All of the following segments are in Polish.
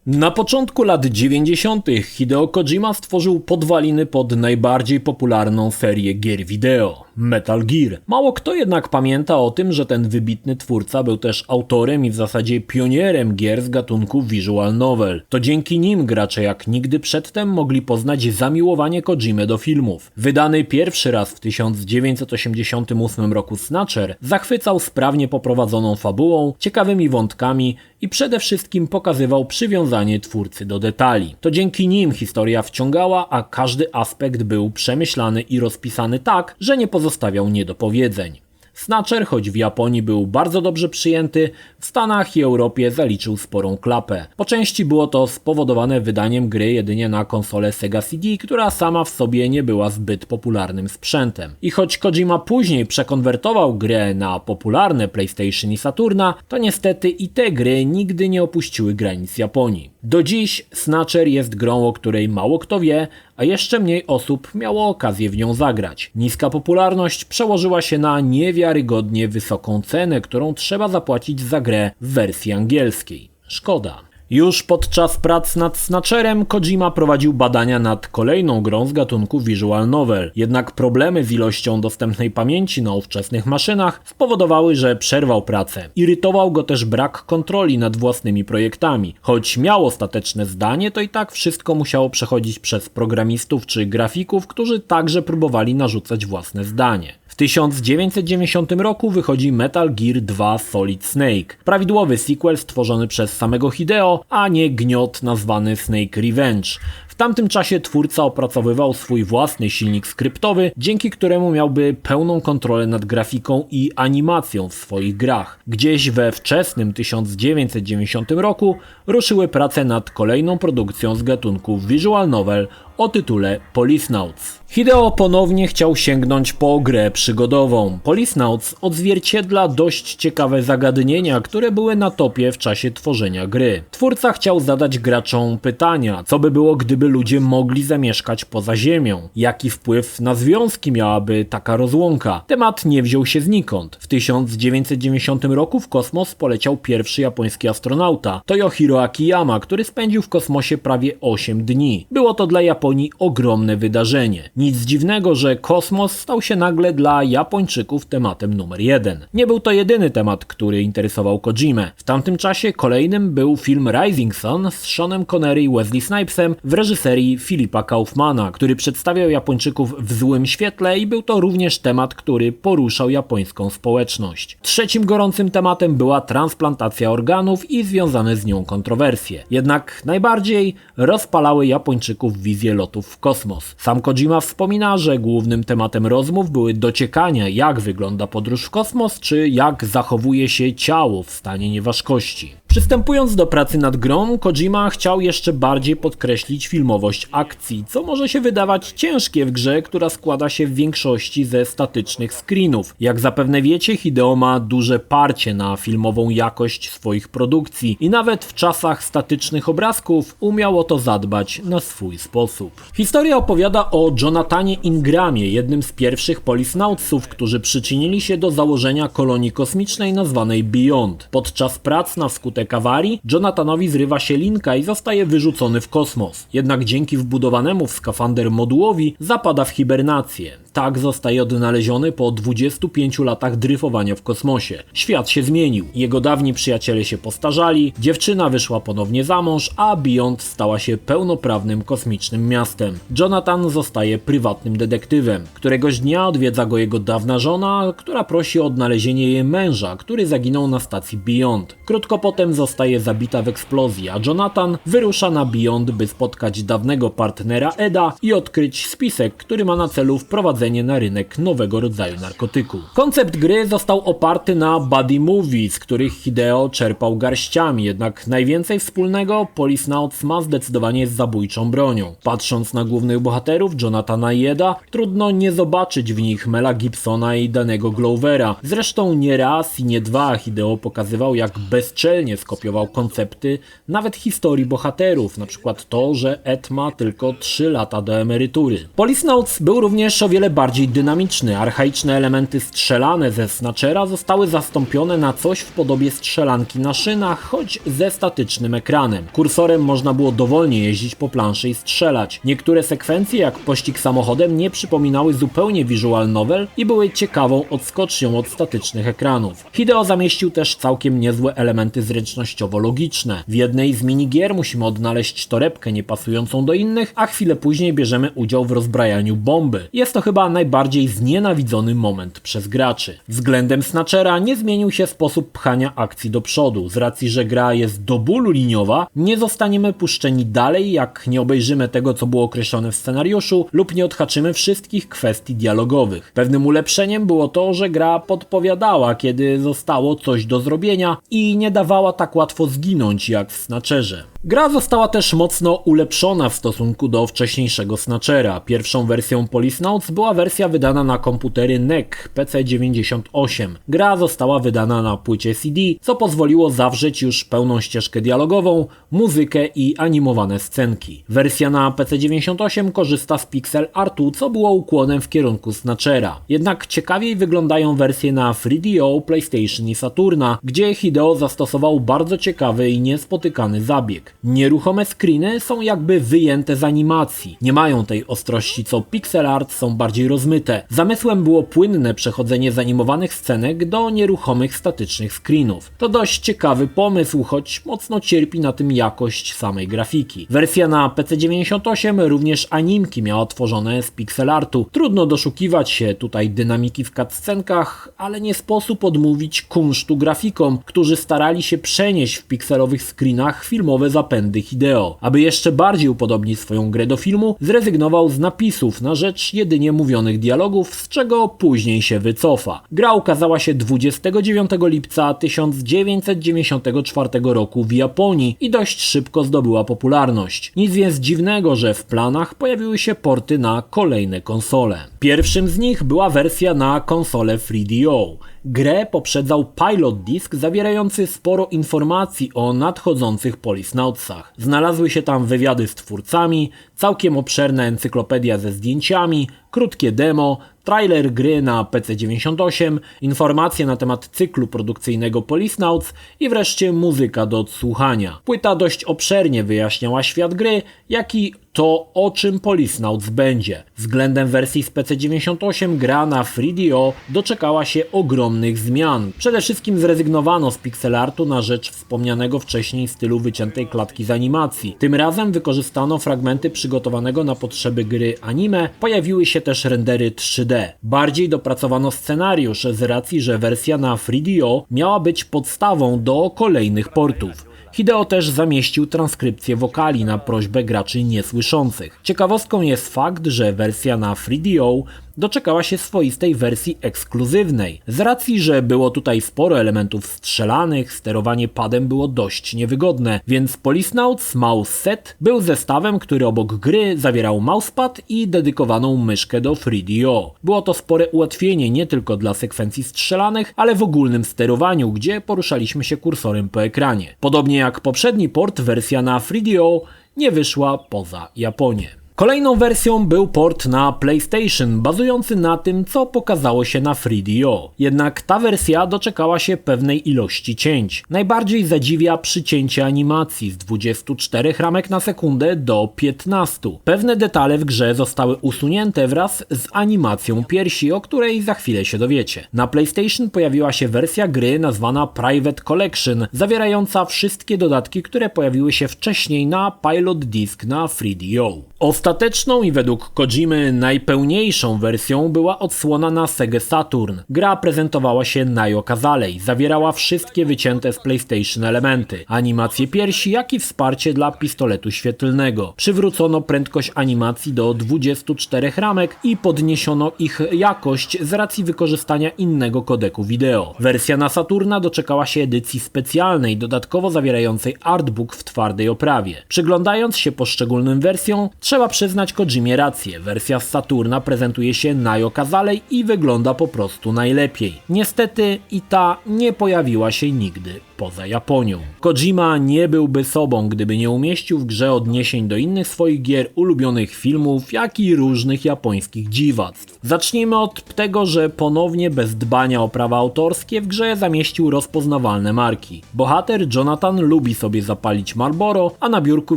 Na początku lat 90. Hideo Kojima stworzył podwaliny pod najbardziej popularną serię gier wideo – Metal Gear. Mało kto jednak pamięta o tym, że ten wybitny twórca był też autorem i w zasadzie pionierem gier z gatunku visual novel. To dzięki nim gracze jak nigdy przedtem mogli poznać zamiłowanie Kojimy do filmów. Wydany pierwszy raz w 1988 roku Snatcher zachwycał sprawnie poprowadzoną fabułą, ciekawymi wątkami i przede wszystkim pokazywał przywiązanie twórcy do detali. To dzięki nim historia wciągała, a każdy aspekt był przemyślany i rozpisany tak, że nie pozostawiał niedopowiedzeń. Snatcher, choć w Japonii był bardzo dobrze przyjęty, w Stanach i Europie zaliczył sporą klapę. Po części było to spowodowane wydaniem gry jedynie na konsolę Sega CD, która sama w sobie nie była zbyt popularnym sprzętem. I choć Kojima później przekonwertował grę na popularne PlayStation i Saturna, to niestety i te gry nigdy nie opuściły granic Japonii. Do dziś Snatcher jest grą, o której mało kto wie, a jeszcze mniej osób miało okazję w nią zagrać. Niska popularność przełożyła się na niewiarygodnie wysoką cenę, którą trzeba zapłacić za grę w wersji angielskiej. Szkoda. Już podczas prac nad Snatcherem Kojima prowadził badania nad kolejną grą z gatunku visual novel. Jednak problemy z ilością dostępnej pamięci na ówczesnych maszynach spowodowały, że przerwał pracę. Irytował go też brak kontroli nad własnymi projektami. Choć miał ostateczne zdanie, to i tak wszystko musiało przechodzić przez programistów czy grafików, którzy także próbowali narzucać własne zdanie. W 1990 roku wychodzi Metal Gear 2 Solid Snake. Prawidłowy sequel stworzony przez samego Hideo, a nie gniot nazwany Snake Revenge. W tamtym czasie twórca opracowywał swój własny silnik skryptowy, dzięki któremu miałby pełną kontrolę nad grafiką i animacją w swoich grach. Gdzieś we wczesnym 1990 roku ruszyły prace nad kolejną produkcją z gatunku visual novel o tytule Policenauts. Hideo ponownie chciał sięgnąć po grę przygodową. Policenauts odzwierciedla dość ciekawe zagadnienia, które były na topie w czasie tworzenia gry. Twórca chciał zadać graczom pytania, co by było, gdyby ludzie mogli zamieszkać poza Ziemią? Jaki wpływ na związki miałaby taka rozłąka? Temat nie wziął się znikąd. W 1990 roku w kosmos poleciał pierwszy japoński astronauta, Toyohiro Akiyama, który spędził w kosmosie prawie 8 dni. Było to dla Japonii ogromne wydarzenie. Nic dziwnego, że kosmos stał się nagle dla Japończyków tematem numer 1. Nie był to jedyny temat, który interesował Kojimę. W tamtym czasie kolejnym był film Rising Sun z Seanem Connery i Wesley Snipesem w reżyserii Philippa Kaufmana, który przedstawiał Japończyków w złym świetle i był to również temat, który poruszał japońską społeczność. Trzecim gorącym tematem była transplantacja organów i związane z nią kontrowersje. Jednak najbardziej rozpalały Japończyków wizje lotów w kosmos. Sam Kojima wspomina, że głównym tematem rozmów były dociekania, jak wygląda podróż w kosmos, czy jak zachowuje się ciało w stanie nieważkości. Przystępując do pracy nad grą, Kojima chciał jeszcze bardziej podkreślić filmowość akcji, co może się wydawać ciężkie w grze, która składa się w większości ze statycznych screenów. Jak zapewne wiecie, Hideo ma duże parcie na filmową jakość swoich produkcji i nawet w czasach statycznych obrazków umiał o to zadbać na swój sposób. Historia opowiada o Jonathanie Ingramie, jednym z pierwszych Policenautsów, którzy przyczynili się do założenia kolonii kosmicznej nazwanej Beyond. Podczas prac na skutek awarii Jonathanowi zrywa się linka i zostaje wyrzucony w kosmos. Jednak dzięki wbudowanemu w skafander modułowi zapada w hibernację. Tak zostaje odnaleziony po 25 latach dryfowania w kosmosie. Świat się zmienił. Jego dawni przyjaciele się postarzali, dziewczyna wyszła ponownie za mąż, a Beyond stała się pełnoprawnym kosmicznym miastem. Jonathan zostaje prywatnym detektywem. Któregoś dnia odwiedza go jego dawna żona, która prosi o odnalezienie jej męża, który zaginął na stacji Beyond. Krótko potem zostaje zabita w eksplozji, a Jonathan wyrusza na Beyond, by spotkać dawnego partnera Eda i odkryć spisek, który ma na celu wprowadzenie na rynek nowego rodzaju narkotyku. Koncept gry został oparty na buddy movie, z których Hideo czerpał garściami, jednak najwięcej wspólnego Policenauts ma zdecydowanie z zabójczą bronią. Patrząc na głównych bohaterów Jonathana i Eda, trudno nie zobaczyć w nich Mela Gibsona i Danego Glovera. Zresztą nie raz i nie dwa Hideo pokazywał, jak bezczelnie skopiował koncepty nawet historii bohaterów, na przykład to, że Ed ma tylko 3 lata do emerytury. Policenauts był również o wiele bardziej dynamiczny. Archaiczne elementy strzelane ze Snatchera zostały zastąpione na coś w podobie strzelanki na szynach, choć ze statycznym ekranem. Kursorem można było dowolnie jeździć po planszy i strzelać. Niektóre sekwencje, jak pościg samochodem, nie przypominały zupełnie visual novel i były ciekawą odskocznią od statycznych ekranów. Hideo zamieścił też całkiem niezłe elementy zręcznościowo-logiczne. W jednej z minigier musimy odnaleźć torebkę niepasującą do innych, a chwilę później bierzemy udział w rozbrajaniu bomby. Jest to chyba najbardziej znienawidzony moment przez graczy. Względem Snatchera nie zmienił się sposób pchania akcji do przodu. Z racji, że gra jest do bólu liniowa, nie zostaniemy puszczeni dalej, jak nie obejrzymy tego, co było określone w scenariuszu, lub nie odhaczymy wszystkich kwestii dialogowych. Pewnym ulepszeniem było to, że gra podpowiadała, kiedy zostało coś do zrobienia i nie dawała tak łatwo zginąć jak w Snatcherze. Gra została też mocno ulepszona w stosunku do wcześniejszego Snatchera. Pierwszą wersją Policenauts była wersja wydana na komputery NEC PC98. Gra została wydana na płycie CD, co pozwoliło zawrzeć już pełną ścieżkę dialogową, muzykę i animowane scenki. Wersja na PC98 korzysta z pixel artu, co było ukłonem w kierunku Snatchera. Jednak ciekawiej wyglądają wersje na 3DO, PlayStation i Saturna, gdzie Hideo zastosował bardzo ciekawy i niespotykany zabieg. Nieruchome screeny są jakby wyjęte z animacji. Nie mają tej ostrości co pixel art, są bardziej rozmyte. Zamysłem było płynne przechodzenie z animowanych scenek do nieruchomych statycznych screenów. To dość ciekawy pomysł, choć mocno cierpi na tym jakość samej grafiki. Wersja na PC98 również animki miała tworzone z pixel artu. Trudno doszukiwać się tutaj dynamiki w cutscenkach, ale nie sposób odmówić kunsztu grafikom, którzy starali się przenieść w pikselowych screenach filmowe zapędy Hideo. Aby jeszcze bardziej upodobnić swoją grę do filmu, zrezygnował z napisów na rzecz jedynie mówionych dialogów, z czego później się wycofa. Gra ukazała się 29 lipca 1994 roku w Japonii i dość szybko zdobyła popularność. Nic więc dziwnego, że w planach pojawiły się porty na kolejne konsole. Pierwszym z nich była wersja na konsolę 3DO. Grę poprzedzał pilot disk zawierający sporo informacji o nadchodzących Policenautsach. Znalazły się tam wywiady z twórcami, całkiem obszerna encyklopedia ze zdjęciami, krótkie demo, trailer gry na PC98, informacje na temat cyklu produkcyjnego Policenauts i wreszcie muzyka do odsłuchania. Płyta dość obszernie wyjaśniała świat gry, jak i to, o czym Policenauts będzie. Względem wersji z PC98 gra na 3DO doczekała się ogromnych zmian. Przede wszystkim zrezygnowano z pixelartu na rzecz wspomnianego wcześniej stylu wyciętej klatki z animacji. Tym razem wykorzystano fragmenty przygotowanego na potrzeby gry anime, pojawiły się też rendery 3D. Bardziej dopracowano scenariusz z racji, że wersja na 3DO miała być podstawą do kolejnych portów. Hideo też zamieścił transkrypcję wokali na prośbę graczy niesłyszących. Ciekawostką jest fakt, że wersja na 3DO doczekała się swoistej wersji ekskluzywnej. Z racji, że było tutaj sporo elementów strzelanych, sterowanie padem było dość niewygodne, więc Policenauts Mouse Set był zestawem, który obok gry zawierał mousepad i dedykowaną myszkę do 3DO. Było to spore ułatwienie nie tylko dla sekwencji strzelanych, ale w ogólnym sterowaniu, gdzie poruszaliśmy się kursorem po ekranie. Podobnie jak poprzedni port, wersja na 3DO nie wyszła poza Japonię. Kolejną wersją był port na PlayStation, bazujący na tym, co pokazało się na 3DO. Jednak ta wersja doczekała się pewnej ilości cięć. Najbardziej zadziwia przycięcie animacji z 24 ramek na sekundę do 15. Pewne detale w grze zostały usunięte wraz z animacją piersi, o której za chwilę się dowiecie. Na PlayStation pojawiła się wersja gry nazwana Private Collection, zawierająca wszystkie dodatki, które pojawiły się wcześniej na Pilot Disc na 3DO. Ostateczną i według Kojimy najpełniejszą wersją była odsłona na Sega Saturn. Gra prezentowała się najokazalej, zawierała wszystkie wycięte z PlayStation elementy, animacje piersi, jak i wsparcie dla pistoletu świetlnego. Przywrócono prędkość animacji do 24 ramek i podniesiono ich jakość z racji wykorzystania innego kodeku wideo. Wersja na Saturna doczekała się edycji specjalnej, dodatkowo zawierającej artbook w twardej oprawie. Przyglądając się poszczególnym wersjom, Trzeba przyznać Kojimie rację, wersja z Saturna prezentuje się najokazalej i wygląda po prostu najlepiej. Niestety i ta nie pojawiła się nigdy poza Japonią. Kojima nie byłby sobą, gdyby nie umieścił w grze odniesień do innych swoich gier, ulubionych filmów, jak i różnych japońskich dziwactw. Zacznijmy od tego, że ponownie bez dbania o prawa autorskie w grze zamieścił rozpoznawalne marki. Bohater Jonathan lubi sobie zapalić Marlboro, a na biurku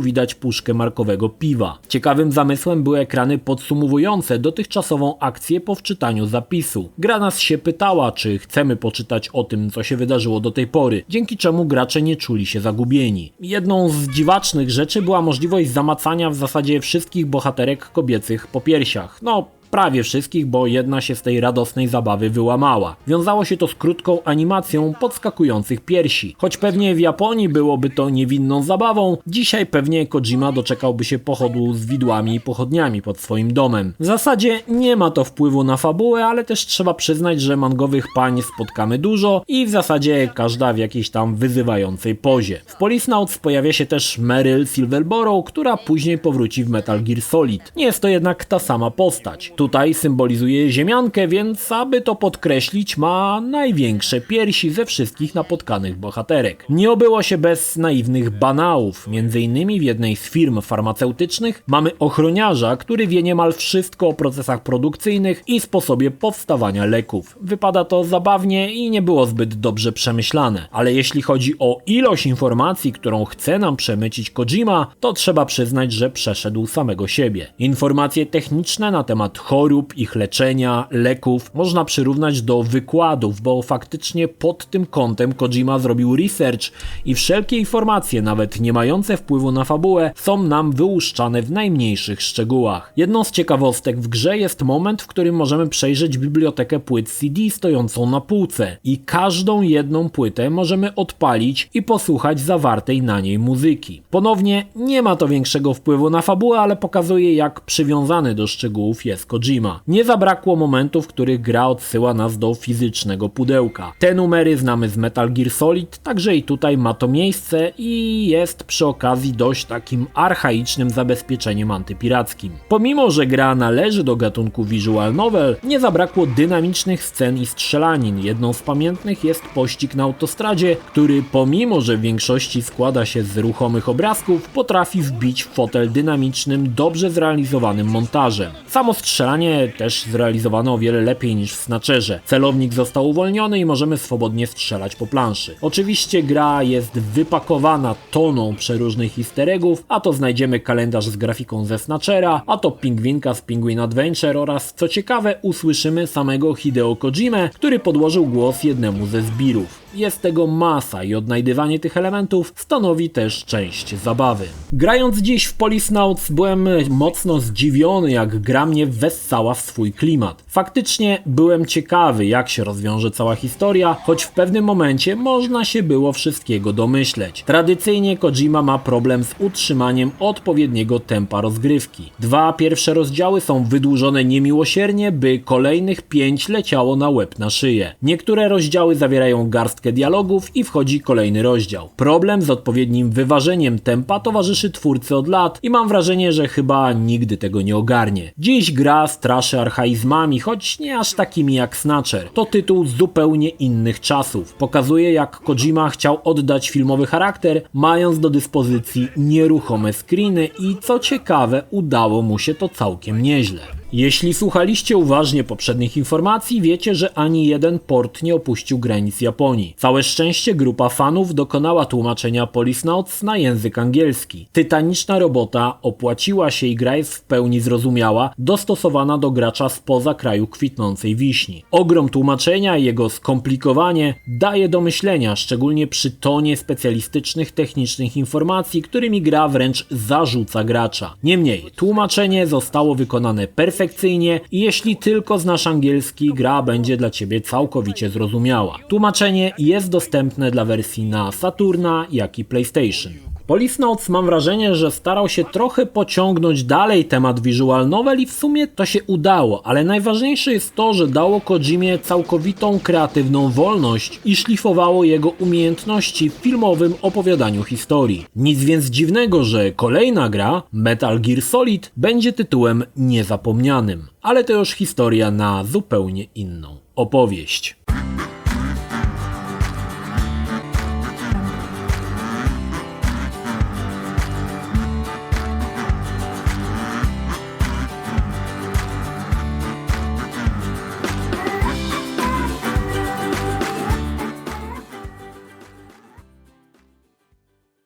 widać puszkę markowego piwa. Ciekawym zamysłem były ekrany podsumowujące dotychczasową akcję po wczytaniu zapisu. Gra nas się pytała, czy chcemy poczytać o tym, co się wydarzyło do tej pory, dzięki czemu gracze nie czuli się zagubieni. Jedną z dziwacznych rzeczy była możliwość zamacania w zasadzie wszystkich bohaterek kobiecych po piersiach. Prawie wszystkich, bo jedna się z tej radosnej zabawy wyłamała. Wiązało się to z krótką animacją podskakujących piersi. Choć pewnie w Japonii byłoby to niewinną zabawą, dzisiaj pewnie Kojima doczekałby się pochodu z widłami i pochodniami pod swoim domem. W zasadzie nie ma to wpływu na fabułę, ale też trzeba przyznać, że mangowych pań spotkamy dużo i w zasadzie każda w jakiejś tam wyzywającej pozie. W Policenauts pojawia się też Meryl Silverborough, która później powróci w Metal Gear Solid. Nie jest to jednak ta sama postać. Tutaj symbolizuje ziemiankę, więc aby to podkreślić, ma największe piersi ze wszystkich napotkanych bohaterek. Nie obyło się bez naiwnych banałów. Między innymi w jednej z firm farmaceutycznych mamy ochroniarza, który wie niemal wszystko o procesach produkcyjnych i sposobie powstawania leków. Wypada to zabawnie i nie było zbyt dobrze przemyślane. Ale jeśli chodzi o ilość informacji, którą chce nam przemycić Kojima, to trzeba przyznać, że przeszedł samego siebie. Informacje techniczne na temat chorób, ich leczenia, leków można przyrównać do wykładów, bo faktycznie pod tym kątem Kojima zrobił research i wszelkie informacje, nawet nie mające wpływu na fabułę, są nam wyłuszczane w najmniejszych szczegółach. Jedną z ciekawostek w grze jest moment, w którym możemy przejrzeć bibliotekę płyt CD stojącą na półce i każdą jedną płytę możemy odpalić i posłuchać zawartej na niej muzyki. Ponownie nie ma to większego wpływu na fabułę, ale pokazuje, jak przywiązany do szczegółów jest Kojima. Nie zabrakło momentów, w których gra odsyła nas do fizycznego pudełka. Te numery znamy z Metal Gear Solid, także i tutaj ma to miejsce i jest przy okazji dość takim archaicznym zabezpieczeniem antypirackim. Pomimo, że gra należy do gatunku visual novel, nie zabrakło dynamicznych scen i strzelanin. Jedną z pamiętnych jest pościg na autostradzie, który pomimo, że w większości składa się z ruchomych obrazków, potrafi wbić w fotel dynamicznym, dobrze zrealizowanym montażem. Samo strzelanie też zrealizowano o wiele lepiej niż w Snatcherze. Celownik został uwolniony i możemy swobodnie strzelać po planszy. Oczywiście gra jest wypakowana toną przeróżnych easter eggów, a to znajdziemy kalendarz z grafiką ze Snatchera, a to pingwinka z Penguin Adventure oraz, co ciekawe, usłyszymy samego Hideo Kojimę, który podłożył głos jednemu ze zbirów. Jest tego masa i odnajdywanie tych elementów stanowi też część zabawy. Grając dziś w Policenauts byłem mocno zdziwiony, jak gra mnie wessała w swój klimat. Faktycznie byłem ciekawy, jak się rozwiąże cała historia, choć w pewnym momencie można się było wszystkiego domyśleć. Tradycyjnie Kojima ma problem z utrzymaniem odpowiedniego tempa rozgrywki. 2 pierwsze rozdziały są wydłużone niemiłosiernie, by kolejnych 5 leciało na łeb na szyję. Niektóre rozdziały zawierają garstkę dialogów i wchodzi kolejny rozdział. Problem z odpowiednim wyważeniem tempa towarzyszy twórcy od lat i mam wrażenie, że chyba nigdy tego nie ogarnie. Dziś gra straszy archaizmami, choć nie aż takimi jak Snatcher. To tytuł z zupełnie innych czasów. Pokazuje, jak Kojima chciał oddać filmowy charakter, mając do dyspozycji nieruchome screeny i co ciekawe, udało mu się to całkiem nieźle. Jeśli słuchaliście uważnie poprzednich informacji, wiecie, że ani jeden port nie opuścił granic Japonii. Całe szczęście grupa fanów dokonała tłumaczenia Policenauts na język angielski. Tytaniczna robota opłaciła się i gra jest w pełni zrozumiała, dostosowana do gracza spoza kraju kwitnącej wiśni. Ogrom tłumaczenia i jego skomplikowanie daje do myślenia, szczególnie przy tonie specjalistycznych technicznych informacji, którymi gra wręcz zarzuca gracza. Niemniej, tłumaczenie zostało wykonane perfekcyjnie i jeśli tylko znasz angielski, gra będzie dla Ciebie całkowicie zrozumiała. Tłumaczenie jest dostępne dla wersji na Saturna, jak i PlayStation. Policenauts mam wrażenie, że starał się trochę pociągnąć dalej temat visual novel i w sumie to się udało, ale najważniejsze jest to, że dało Kojimie całkowitą kreatywną wolność i szlifowało jego umiejętności w filmowym opowiadaniu historii. Nic więc dziwnego, że kolejna gra, Metal Gear Solid, będzie tytułem niezapomnianym, ale to już historia na zupełnie inną opowieść.